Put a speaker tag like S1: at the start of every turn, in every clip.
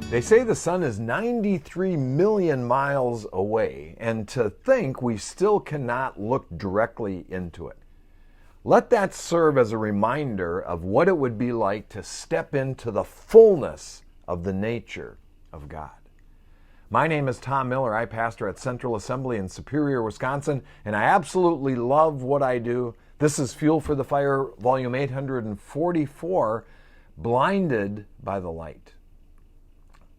S1: They say the sun is 93 million miles away, and to think we still cannot look directly into it. Let that serve as a reminder of what it would be like to step into the fullness of the nature of God. My name is Tom Miller. I pastor at Central Assembly in Superior, Wisconsin, and I absolutely love what I do. This is Fuel for the Fire, volume 844, Blinded by the Light.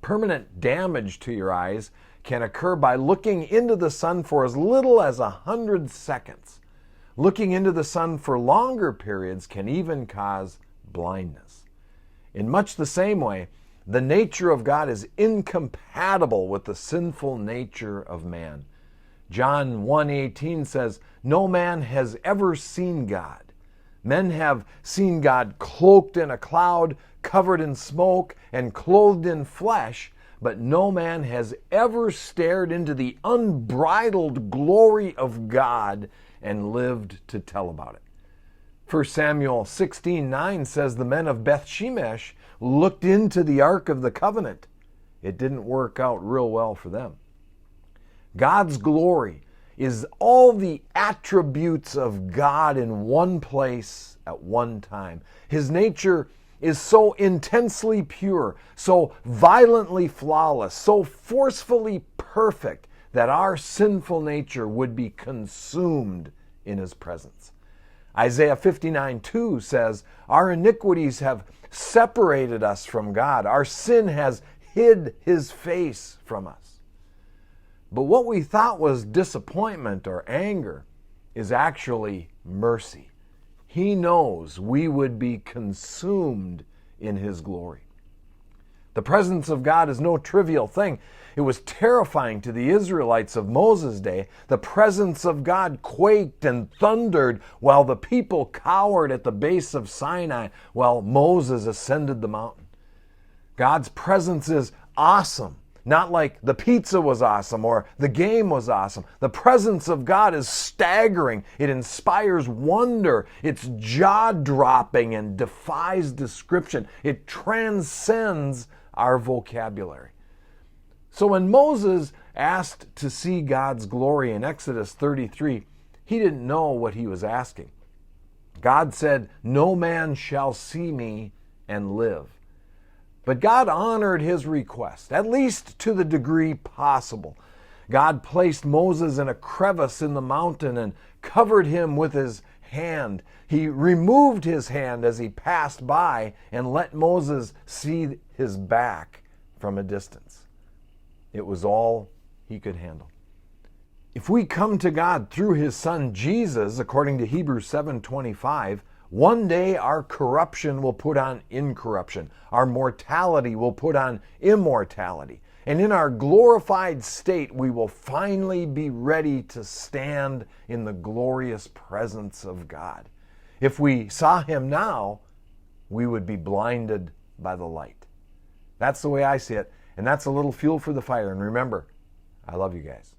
S1: Permanent damage to your eyes can occur by looking into the sun for as little as 100 seconds. Looking into the sun for longer periods can even cause blindness. In much the same way, the nature of God is incompatible with the sinful nature of man. John 1:18 says, "No man has ever seen God. Men have seen God cloaked in a cloud, covered in smoke, and clothed in flesh, but no man has ever stared into the unbridled glory of God and lived to tell about it." 1 Samuel 16:9 says the men of Beth Shemesh looked into the Ark of the Covenant. It didn't work out real well for them. God's glory is all the attributes of God in one place at one time. His nature is so intensely pure, so violently flawless, so forcefully perfect that our sinful nature would be consumed in His presence. Isaiah 59:2 says, "Our iniquities have separated us from God. Our sin has hid His face from us." But what we thought was disappointment or anger is actually mercy. He knows we would be consumed in His glory. The presence of God is no trivial thing. It was terrifying to the Israelites of Moses' day. The presence of God quaked and thundered while the people cowered at the base of Sinai while Moses ascended the mountain. God's presence is awesome. Not like the pizza was awesome or the game was awesome. The presence of God is staggering. It inspires wonder. It's jaw-dropping and defies description. It transcends our vocabulary. So when Moses asked to see God's glory in Exodus 33, he didn't know what he was asking. God said, "No man shall see me and live." But God honored his request, at least to the degree possible. God placed Moses in a crevice in the mountain and covered him with His hand. He removed His hand as He passed by and let Moses see his back from a distance. It was all he could handle. If we come to God through His Son Jesus, according to Hebrews 7:25, one day our corruption will put on incorruption. Our mortality will put on immortality. And in our glorified state, we will finally be ready to stand in the glorious presence of God. If we saw Him now, we would be blinded by the light. That's the way I see it. And that's a little fuel for the fire. And remember, I love you guys.